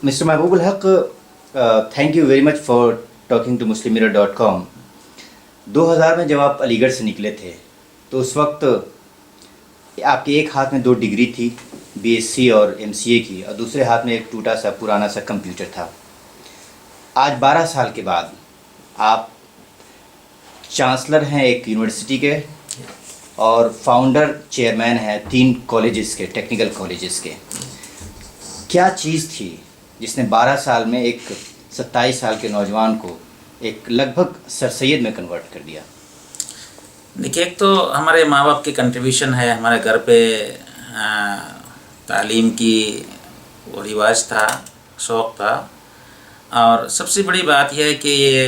Mister Mahbubul Haq, thank you very much for talking to muslimmirror.com। 2000 में जब आप अलीगढ़ से निकले थे तो उस वक्त आपके एक हाथ में 2 डिग्री थी, बीएससी और एमसीए की, और दूसरे हाथ में एक टूटा सा पुराना सा कंप्यूटर था। आज 12 साल के बाद आप चांसलर हैं एक यूनिवर्सिटी के और फाउंडर चेयरमैन हैं 3 कॉलेजेस के, टेक्निकल कॉलेजेस के। क्या चीज़ थी जिसने 12 साल में एक 27 साल के नौजवान को एक लगभग सर सैयद में कन्वर्ट कर दिया? देखिए, एक तो हमारे माँ बाप की कंट्रीब्यूशन है। हमारे घर पे तालीम की वो रिवाज था, शौक़ था। और सबसे बड़ी बात यह है कि ये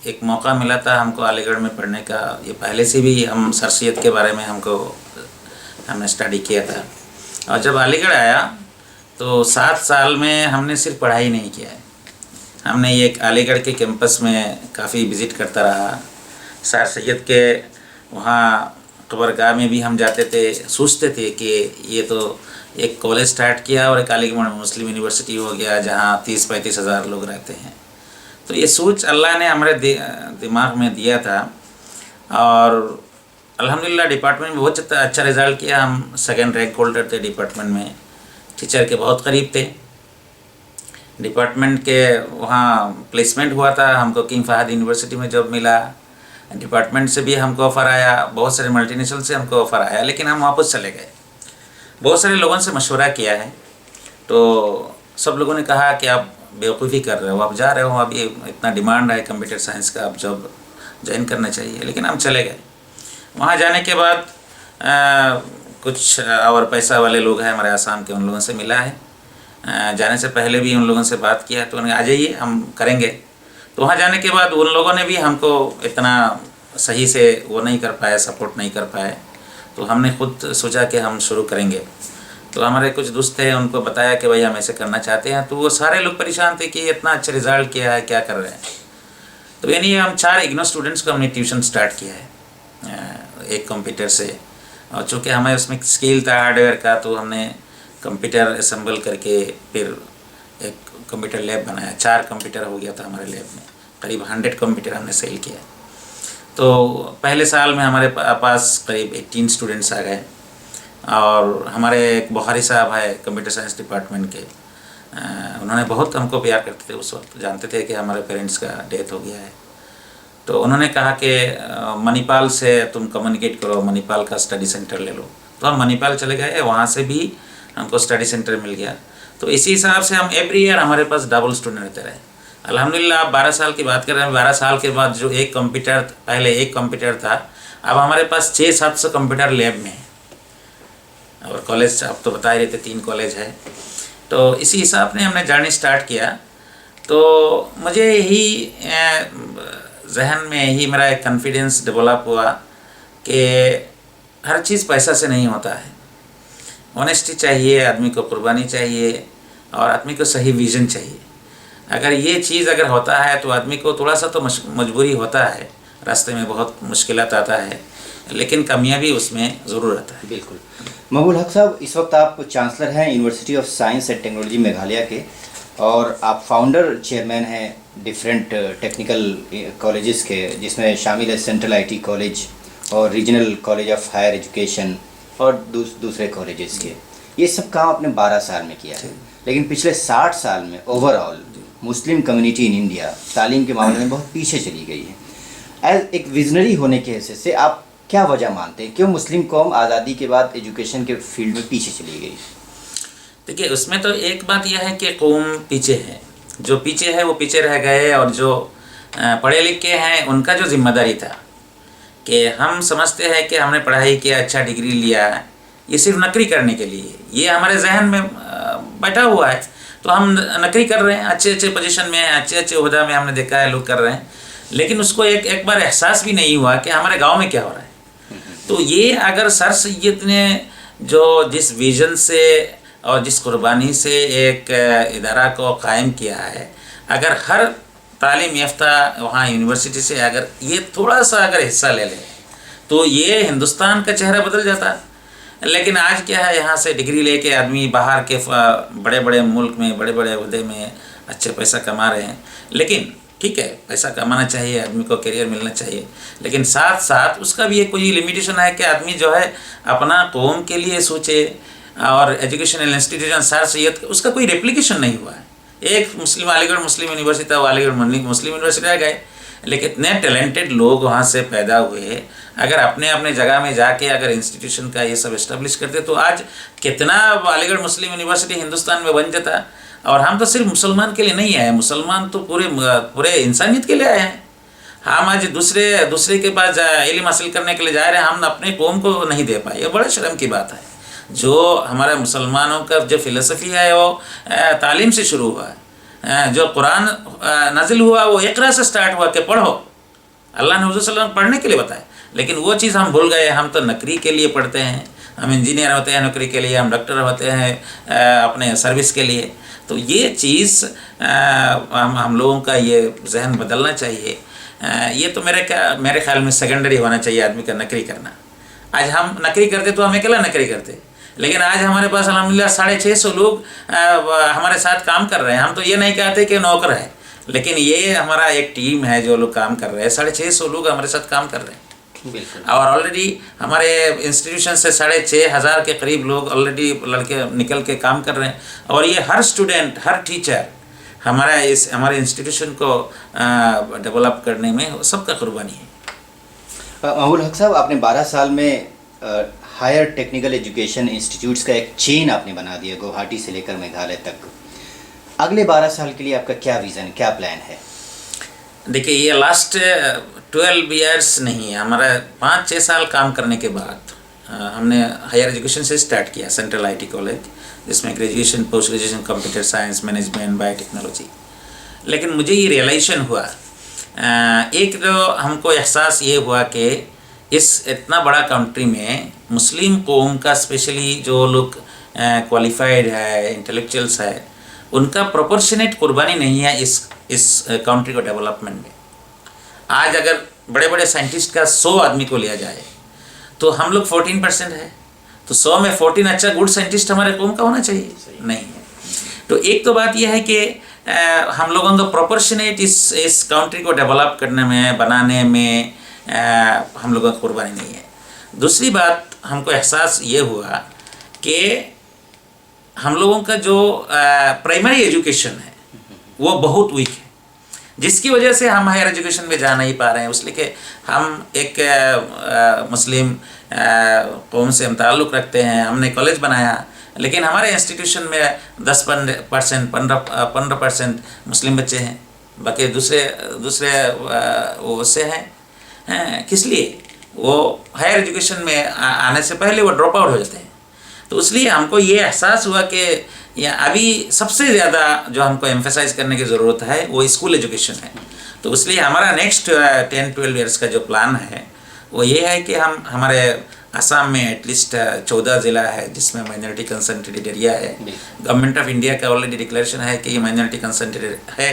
एक मौका मिला था हमको अलीगढ़ में पढ़ने का। ये पहले से भी हम सर सैयद के बारे में हमने स्टडी किया था। और जब अलीगढ़ आया तो 7 साल में हमने सिर्फ पढ़ाई नहीं किया है, हमने ये अलीगढ़ के कैंपस में काफ़ी विज़िट करता रहा। सर सैयद के वहाँ कब्रगाह में भी हम जाते थे, सोचते थे कि ये तो एक कॉलेज स्टार्ट किया और एक अलीगढ़ मुस्लिम यूनिवर्सिटी हो गया जहाँ 30-35 हज़ार लोग रहते हैं। तो ये सोच अल्लाह ने हमारे दिमाग में दिया था। और अल्हम्दुलिल्लाह डिपार्टमेंट में बहुत अच्छा रिज़ल्ट किया। हम 2nd रैंक होल्डर थे डिपार्टमेंट में, टीचर के बहुत करीब थे। डिपार्टमेंट के वहाँ प्लेसमेंट हुआ था, हमको किंग फहद यूनिवर्सिटी में जॉब मिला। डिपार्टमेंट से भी हमको ऑफ़र आया, बहुत सारे मल्टीनेशनल से हमको ऑफ़र आया, लेकिन हम वापस चले गए। बहुत सारे लोगों से मशवरा किया है तो सब लोगों ने कहा कि आप बेवकूफ़ी कर रहे हो, आप जा रहे हो, अभी इतना डिमांड है कंप्यूटर साइंस का, आप जॉब ज्वाइन करना चाहिए। लेकिन हम चले गए। वहाँ जाने के बाद कुछ और पैसा वाले लोग हैं हमारे आसाम के, उन लोगों से मिला है। जाने से पहले भी उन लोगों से बात किया तो उन्हें आ जाइए हम करेंगे। तो वहाँ जाने के बाद उन लोगों ने भी हमको इतना सही से वो नहीं कर पाए, सपोर्ट नहीं कर पाए। तो हमने खुद सोचा कि हम शुरू करेंगे। तो हमारे कुछ दोस्त थे, उनको बताया कि भाई हम ऐसे करना चाहते हैं। तो वो सारे लोग परेशान थे कि इतना अच्छा रिज़ल्ट किया है, क्या कर रहे हैं। तो यानी हम 4 इग्नो स्टूडेंट्स को हमने ट्यूशन स्टार्ट किया है एक कंप्यूटर से। और चूँकि हमें उसमें स्किल था हार्डवेयर का, तो हमने कंप्यूटर असेंबल करके फिर एक कंप्यूटर लैब बनाया। 4 कंप्यूटर हो गया था हमारे लैब में, करीब 100 कंप्यूटर हमने सेल किया। तो पहले साल में हमारे पास करीब 18 स्टूडेंट्स आ गए। और हमारे एक बुखारी साहब है कंप्यूटर साइंस डिपार्टमेंट के, उन्होंने बहुत हमको प्यार करते थे। उस वक्त जानते थे कि हमारे पेरेंट्स का डेथ हो गया है। तो उन्होंने कहा कि मणिपाल से तुम कम्युनिकेट करो, मणिपाल का स्टडी सेंटर ले लो। तो हम मणिपाल चले गए, वहाँ से भी हमको स्टडी सेंटर मिल गया। तो इसी हिसाब से हम एवरी ईयर हमारे पास डबल स्टूडेंट रहते रहे। अल्हम्दुलिल्लाह आप 12 साल की बात कर रहे हैं। 12 साल के बाद जो एक कंप्यूटर, पहले एक कंप्यूटर था, अब हमारे पास 600-700 कंप्यूटर लैब में है। और कॉलेज आप तो बता ही रहे थे 3 कॉलेज है। तो इसी हिसाब से हमने जर्नी स्टार्ट किया। तो मुझे यही जहन में यही मेरा एक कॉन्फिडेंस डेवलप हुआ कि हर चीज़ पैसा से नहीं होता है। ऑनेस्टी चाहिए, आदमी को कुर्बानी चाहिए और आदमी को सही विज़न चाहिए। अगर ये चीज़ अगर होता है तो आदमी को थोड़ा सा तो मजबूरी होता है, रास्ते में बहुत मुश्किलात आता है, लेकिन कामयाबी उसमें ज़रूर आता है। बिल्कुल। महबूबुल हक साहब, इस वक्त आप चांसलर हैं university of science and technology Meghalaya के, और आप फाउंडर चेयरमैन हैं डिफरेंट टेक्निकल कॉलेजेस के, जिसमें शामिल है सेंट्रल आईटी कॉलेज और regional college of higher education और दूसरे कॉलेजेस के। ये सब काम आपने 12 साल में किया है, लेकिन पिछले 60 साल में overall Muslim community in India तालीम के मामले में बहुत पीछे चली गई है। एज एक विजनरी होने के हिस्से से आप क्या वजह मानते हैं, क्यों मुस्लिम कौम आज़ादी के बाद एजुकेशन के फील्ड में पीछे चली गई? देखिए, उसमें तो एक बात यह है कि कौम पीछे है, जो पीछे है वो पीछे रह गए। और जो पढ़े लिखे हैं उनका जो जिम्मेदारी था कि हम समझते हैं कि हमने पढ़ाई किया, अच्छा डिग्री लिया, ये सिर्फ नौकरी करने के लिए, ये हमारे जहन में बैठा हुआ है। तो हम नौकरी कर रहे हैं, अच्छे अच्छे पोजीशन में हैं, अच्छे अच्छे ओहदा में हमने देखा है लोग कर रहे हैं, लेकिन उसको एक बार एहसास भी नहीं हुआ कि हमारे गांव में क्या हो रहा है। तो ये अगर सर सैयद ने जो जिस विज़न से और जिस कुर्बानी से एक इदारा को कायम किया है, अगर हर तालीम याफ्ता वहाँ यूनिवर्सिटी से अगर ये थोड़ा सा अगर हिस्सा ले ले तो ये हिंदुस्तान का चेहरा बदल जाता। लेकिन आज क्या है, यहाँ से डिग्री लेके आदमी बाहर के बड़े बड़े मुल्क में बड़े बड़े ओहदे में अच्छे पैसा कमा रहे हैं। लेकिन ठीक है, पैसा कमाना चाहिए, आदमी को करियर मिलना चाहिए, लेकिन साथ साथ उसका भी एक कोई लिमिटेशन है कि आदमी जो है अपना कौम के लिए सोचे। और एजुकेशनल इंस्टीट्यूशन सर सैयद उसका कोई रेप्लिकेशन नहीं हुआ है। एक मुस्लिम अलीगढ़ मुस्लिम यूनिवर्सिटी था, वो अलीगढ़ मुस्लिम यूनिवर्सिटी रह गए, लेकिन इतने टैलेंटेड लोग वहाँ से पैदा हुए। अगर अपने अपने जगह में जाके अगर इंस्टीट्यूशन का ये सब इस्टेब्लिश करते तो आज कितना अलीगढ़ मुस्लिम यूनिवर्सिटी हिंदुस्तान में बन जाता। और हम तो सिर्फ मुसलमान के लिए नहीं आए, मुसलमान तो पूरे इंसानियत के लिए आए हैं। हम आज दूसरे के पास इल्म हासिल करने के लिए जा रहे हैं, हम अपने कौम को नहीं दे पाए। ये बड़ा शर्म की बात है। जो हमारे मुसलमानों का जो फ़िलसफ़ी है वो तालीम से शुरू हुआ है। जो कुरान नाजिल हुआ वो इक़रा से स्टार्ट हुआ कि पढ़ो। अल्लाह ने हुज़ूर सल्लल्लाहु अलैहि वसल्लम पढ़ने के लिए बताया, लेकिन वो चीज़ हम भूल गए। हम तो नौकरी के लिए पढ़ते हैं, हम इंजीनियर होते हैं नौकरी के लिए, हम डॉक्टर होते हैं अपने सर्विस के लिए। तो ये चीज़ हम लोगों का ये जहन बदलना चाहिए। ये तो मेरे ख्याल में सेकेंडरी होना चाहिए आदमी का नौकरी करना। आज हम नौकरी करते तो हम अकेला नौकरी करते, लेकिन आज हमारे पास अल्हम्दुलिल्लाह 650 लोग हमारे साथ काम कर रहे हैं। हम तो ये नहीं कहते कि नौकर है, लेकिन ये हमारा एक टीम है जो लोग काम कर रहे हैं। 650 लोग हमारे साथ काम कर रहे हैं। बिल्कुल। और ऑलरेडी हमारे इंस्टीट्यूशन से 6,500 के करीब लोग ऑलरेडी लड़के निकल के काम कर रहे हैं। और ये हर स्टूडेंट, हर टीचर हमारे इंस्टीट्यूशन को डेवलप करने में सबका कुर्बानी है। महबूल हक साहब, आपने 12 साल में हायर टेक्निकल एजुकेशन इंस्टीट्यूट्स का एक चेन आपने बना दिया, गुवाहाटी से लेकर मेघालय तक। अगले 12 साल के लिए आपका क्या विज़न, क्या प्लान है? देखिए, ये लास्ट 12 ईयर्स नहीं है, हमारा 5-6 साल काम करने के बाद हमने हायर एजुकेशन से स्टार्ट किया सेंट्रल IT कॉलेज, जिसमें graduation, post graduation, computer science, management, biotechnology. लेकिन मुझे ये रियलाइजेशन हुआ, एक तो हमको एहसास ये हुआ कि इस इतना बड़ा कंट्री में मुस्लिम कौम का स्पेशली जो लोग क्वालिफाइड है, इंटेलेक्चुअल्स है, उनका प्रोपोर्शनेट कुर्बानी नहीं है इस कंट्री को डेवलपमेंट में। आज अगर बड़े बड़े साइंटिस्ट का 100 आदमी को लिया जाए तो हम लोग 14% है, तो 100 में 14 अच्छा गुड साइंटिस्ट हमारे कौम का होना चाहिए, नहीं है। तो एक तो बात यह है कि हम लोगों का प्रोपोर्शनेट इस कंट्री को डेवलप करने में, बनाने में हम लोगों का कुर्बानी नहीं है। दूसरी बात हमको एहसास ये हुआ कि हम लोगों का जो प्राइमरी एजुकेशन है वो बहुत वीक है, जिसकी वजह से हम हायर एजुकेशन में जा नहीं पा रहे हैं। इसलिए कि हम एक मुस्लिम कौम से हम ताल्लुक़ रखते हैं, हमने कॉलेज बनाया, लेकिन हमारे इंस्टीट्यूशन में 10% 15% मुस्लिम बच्चे हैं, बाकी दूसरे वो उससे हैं। किस लिए? वो हायर एजुकेशन में आने से पहले वो ड्रॉप आउट हो जाते हैं। तो इसलिए हमको ये एहसास हुआ कि अभी सबसे ज़्यादा जो हमको एम्फेसाइज करने की ज़रूरत है वो स्कूल एजुकेशन है। तो इसलिए हमारा नेक्स्ट 10-12 ईयर्स का जो प्लान है वो ये है कि हम हमारे असम में एटलीस्ट 14 ज़िला है जिसमें माइनॉरिटी कंसंट्रेटेड एरिया है। गवर्नमेंट ऑफ इंडिया का ऑलरेडी डिक्लेरेशन है कि ये माइनॉरिटी कंसंट्रेटेड है,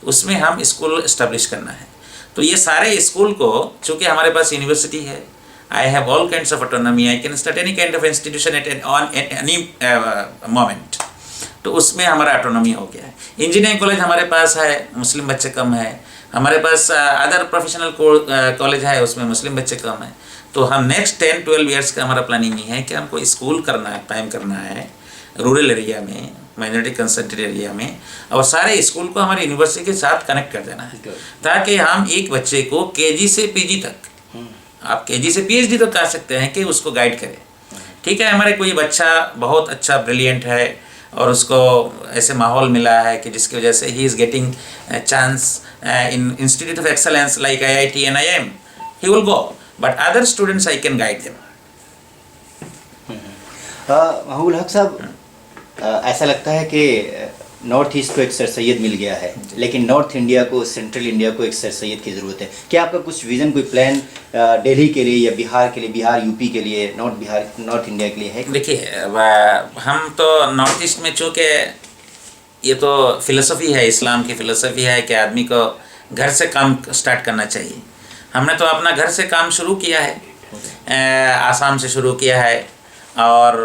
उसमें हम स्कूल इस्टेब्लिश करना है। तो ये सारे स्कूल को, चूँकि हमारे पास यूनिवर्सिटी है, I have all kinds of autonomy, I can start any kind of institution at any moment। तो उसमें हमारा ऑटोनॉमी हो गया है। इंजीनियरिंग कॉलेज हमारे पास है, मुस्लिम बच्चे कम है। हमारे पास अदर प्रोफेशनल कॉलेज है, उसमें मुस्लिम बच्चे कम हैं। तो हम नेक्स्ट 10-12 ईयर्स का हमारा प्लानिंग ये है कि हमको स्कूल करना है, कायम करना है रूरल एरिया में, माइनॉरिटी कंसंट्रेटेड एरिया में, और सारे स्कूल को हमारी यूनिवर्सिटी के साथ कनेक्ट कर देना है, ताकि हम एक बच्चे को KG से PG तक, आप KG से PhD तो कह सकते हैं, कि उसको गाइड करें। ठीक है, हमारे कोई बच्चा बहुत अच्छा ब्रिलियंट है और उसको ऐसे माहौल मिला है कि जिसकी वजह से he is getting chance in institute of excellence like IIT and IIM, he will go, but other students I can guide them. Mahbool Haq sahab, ऐसा लगता है कि नॉर्थ ईस्ट को एक सर सैयद मिल गया है, लेकिन नॉर्थ इंडिया को, सेंट्रल इंडिया को एक सर सैयद की ज़रूरत है। क्या आपका कुछ विज़न, कोई प्लान दिल्ली के लिए या बिहार के लिए, बिहार यूपी के लिए, नॉर्थ इंडिया के लिए है? देखिए, हम तो नॉर्थ ईस्ट में, चूँकि ये तो फ़िलोसफी है, इस्लाम की फ़िलोसफी है कि आदमी को घर से काम स्टार्ट करना चाहिए। हमने तो अपना घर से काम शुरू किया है, आसाम से शुरू किया है, और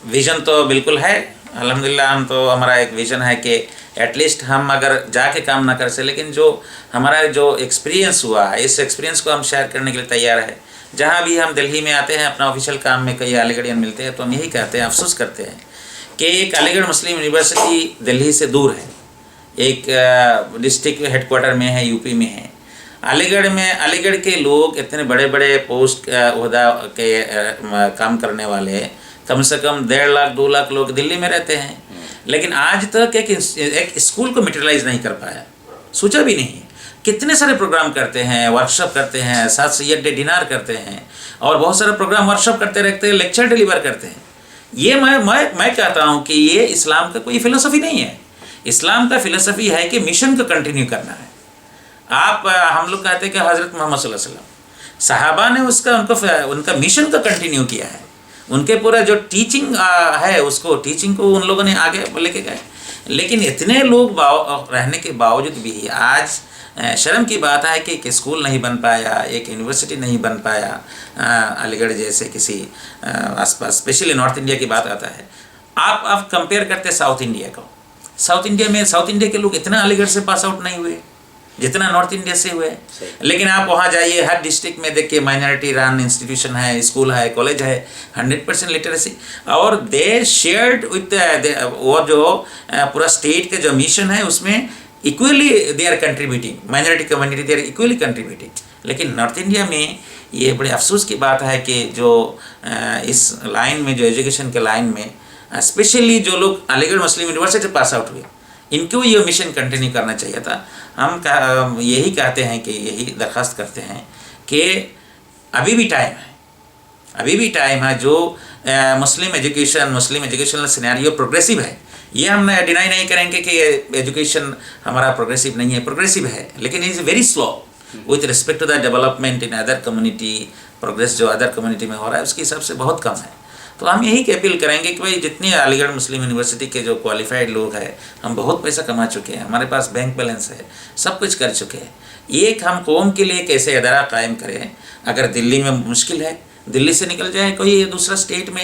विज़न तो बिल्कुल है अल्हम्दुलिल्लाह। हम तो हमारा एक विज़न है कि एटलीस्ट हम अगर जाके काम ना कर सके, लेकिन जो हमारा जो एक्सपीरियंस हुआ है इस एक्सपीरियंस को हम शेयर करने के लिए तैयार है। जहाँ भी हम दिल्ली में आते हैं अपना ऑफिशियल काम में कई अलीगढ़ियन मिलते हैं तो हम यही कहते हैं, अफसोस करते हैं कि एक अलीगढ़ मुस्लिम यूनिवर्सिटी दिल्ली से दूर है, एक डिस्ट्रिक्ट हेडक्वार्टर में है, यूपी में है। अलीगढ़ के लोग इतने बड़े बड़े पोस्ट ओहदा के काम करने वाले कम से कम 1.5 लाख 2 लाख लोग दिल्ली में रहते हैं, लेकिन आज तक एक स्कूल को मटेरियलाइज नहीं कर पाया, सोचा भी नहीं। कितने सारे प्रोग्राम करते हैं, वर्कशॉप करते हैं, 7 सैयद डे डिनर करते हैं और बहुत सारे प्रोग्राम वर्कशॉप करते रहते हैं, लेक्चर डिलीवर करते हैं। ये मैं कहता हूँ कि ये इस्लाम का कोई फिलोसफी नहीं है। इस्लाम का फिलोसफी है कि मिशन को कंटिन्यू करना है। हम लोग कहते हैं कि हज़रत मोहम्मद सल्लल्लाहु अलैहि वसल्लम सहाबा ने उनका मिशन को कंटिन्यू किया है। उनके पूरा जो टीचिंग है उसको टीचिंग को उन लोगों ने आगे लेके गए। लेकिन इतने लोग रहने के बावजूद भी आज शर्म की बात है कि एक स्कूल नहीं बन पाया, एक यूनिवर्सिटी नहीं बन पाया अलीगढ़ जैसे किसी आसपास, स्पेशली नॉर्थ इंडिया की बात आता है। आप कंपेयर करते साउथ इंडिया को, साउथ इंडिया के लोग इतना अलीगढ़ से पास आउट नहीं हुए जितना नॉर्थ इंडिया से हुए। लेकिन आप वहाँ जाइए, हर डिस्ट्रिक्ट में देखिए माइनॉरिटी रन इंस्टीट्यूशन है, स्कूल है, कॉलेज है, 100% लिटरेसी। और दे शेयर्ड विथ वो जो पूरा स्टेट के जो मिशन है उसमें equally they are contributing, minority community they are equally contributing. लेकिन नॉर्थ इंडिया में ये बड़े अफसोस की बात है कि जो इस लाइन में, जो एजुकेशन के लाइन में, स्पेशली जो लोग अलीगढ़ मुस्लिम यूनिवर्सिटी पास आउट हुए, इनको ये मिशन कंटिन्यू करना चाहिए था। हम यही कहते हैं कि यही दरख्वास्त करते हैं कि अभी भी टाइम है। जो मुस्लिम एजुकेशनल सिनेरियो प्रोग्रेसिव है, ये हम डिनाई नहीं करेंगे कि एजुकेशन हमारा प्रोग्रेसिव नहीं है, प्रोग्रेसिव है, लेकिन is very slow with respect to the development in other community. Progress जो अदर कम्युनिटी में हो रहा है उसके हिसाब से बहुत कम है। तो हम यही की अपील करेंगे कि भाई जितने अलीगढ़ मुस्लिम यूनिवर्सिटी के जो क्वालिफाइड लोग हैं, हम बहुत पैसा कमा चुके हैं, हमारे पास बैंक बैलेंस है, सब कुछ कर चुके हैं। एक हम कौम के लिए कैसे इदारा कायम करें। अगर दिल्ली में मुश्किल है, दिल्ली से निकल जाए कोई दूसरा स्टेट में,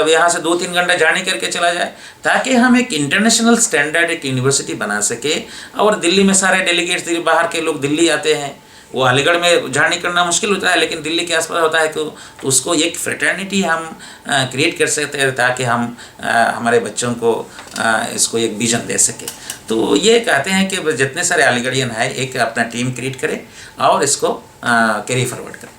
यहाँ से 2-3 घंटा जर्नी करके चला जाए, ताकि हम एक इंटरनेशनल स्टैंडर्ड एक यूनिवर्सिटी बना सके। और दिल्ली में सारे डेलीगेट्स बाहर के लोग दिल्ली आते हैं, वो अलीगढ़ में जर्नी करना मुश्किल होता है, लेकिन दिल्ली के आसपास होता है, तो उसको एक फ्रेटर्निटी हम क्रिएट कर सकते हैं ताकि हम हमारे बच्चों को इसको एक विजन दे सके। तो ये कहते हैं कि जितने सारे अलीगढ़ियन है एक अपना टीम क्रिएट करें और इसको कैरी फॉरवर्ड करें।